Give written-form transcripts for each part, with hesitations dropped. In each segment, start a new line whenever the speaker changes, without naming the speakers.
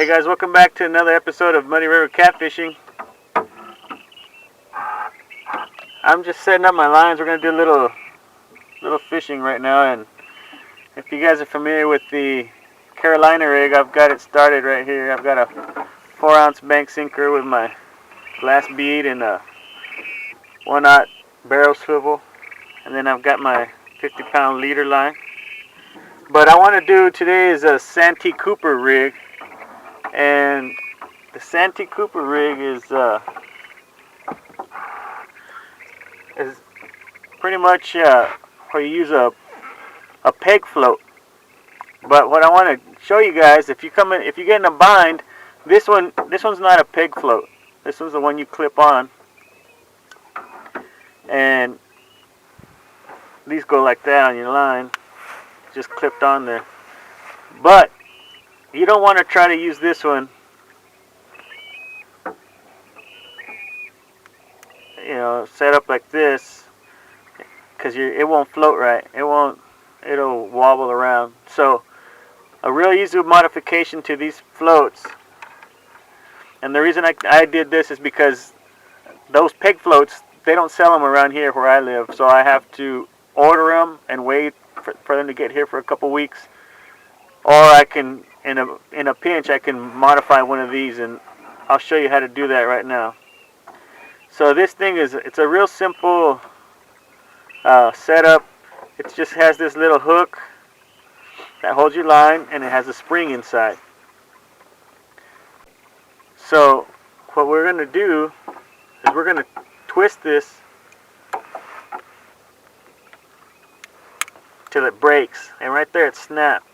Hey guys, welcome back to another episode of Muddy River Catfishing. I'm just setting up my lines. We're gonna do a little fishing right now, and if you guys are familiar with the Carolina rig, I've got it started right here. I've got a 4-ounce bank sinker with my glass bead and a 1/0 barrel swivel, and then I've got my 50-pound leader line. But I want to do today is a Santee Cooper rig, and the Santee Cooper rig is pretty much where you use a peg float. But what I want to show you guys, if you get in a bind, this one's not a peg float. This one's the one you clip on, and these go like that on your line, just clipped on there. But you don't want to try to use this one, set up like this, because it won't float right. It'll wobble around. So a real easy modification to these floats, and the reason I did this is because those peg floats, they don't sell them around here where I live, so I have to order them and wait for them to get here for a couple weeks. Or I can, in a pinch, I can modify one of these, and I'll show you how to do that right now. So this thing it's a real simple setup. It just has this little hook that holds your line, and it has a spring inside. So what we're going to do is we're going to twist this till it breaks, and right there it snapped,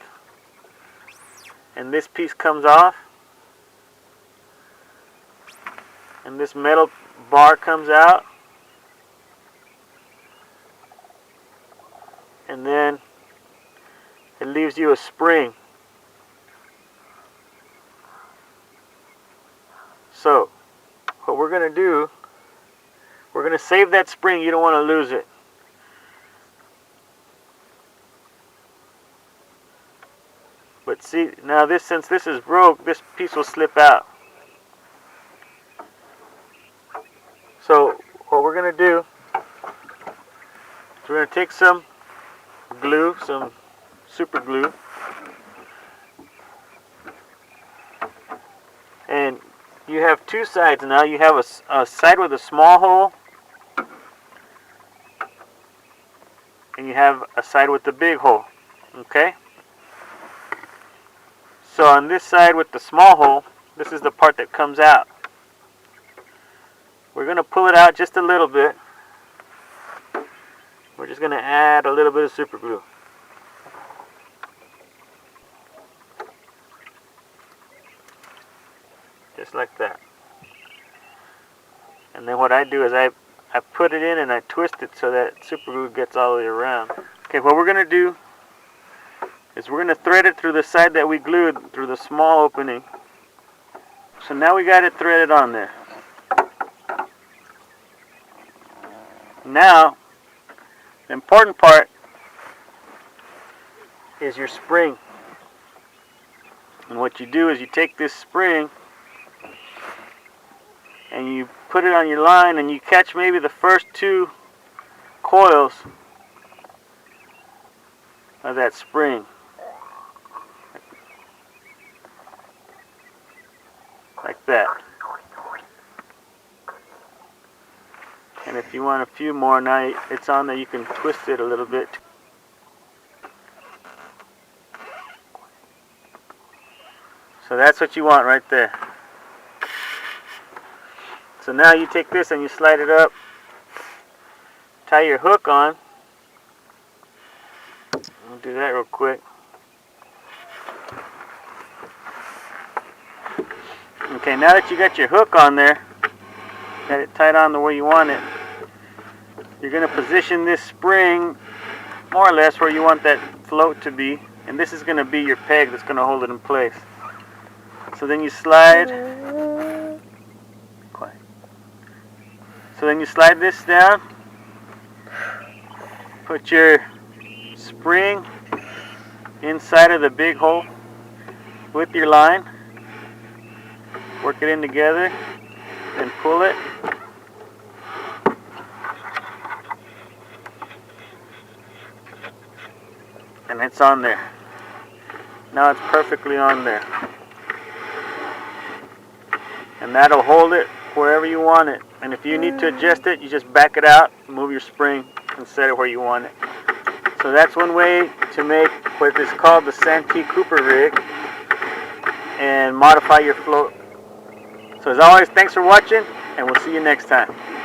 and this piece comes off, and this metal bar comes out, and then it leaves you a spring. So what we're going to do, we're going to save that spring. You don't want to lose it. But see, now since this is broke, this piece will slip out. So what we're going to do is we're going to take some glue, some super glue, and you have two sides now. You have a side with a small hole, and you have a side with the big hole. Okay? So on this side with the small hole, this is the part that comes out. We're going to pull it out just a little bit. We're just going to add a little bit of super glue. Just like that. And then what I do is I put it in and I twist it so that super glue gets all the way around. Okay, what we're going to do is we're going to thread it through the side that we glued, through the small opening. So now we got it threaded on there. Now, the important part is your spring. And what you do is you take this spring and you put it on your line, and you catch maybe the first 2 coils of that spring. Like that. And if you want a few more, now it's on there, you can twist it a little bit. So that's what you want right there. So now you take this and you slide it up, tie your hook on. I'll do that real quick. Okay, now that you got your hook on there, got it tied on the way you want it, you're going to position this spring more or less where you want that float to be, and this is going to be your peg that's going to hold it in place. So then you slide. So then you slide this down, put your spring inside of the big hole with your line, work it in together, then pull it. And it's on there. Now it's perfectly on there. And that'll hold it wherever you want it. And if you need to adjust it, you just back it out, move your spring, and set it where you want it. So that's one way to make what is called the Santee Cooper rig and modify your float. So as always, thanks for watching, and we'll see you next time.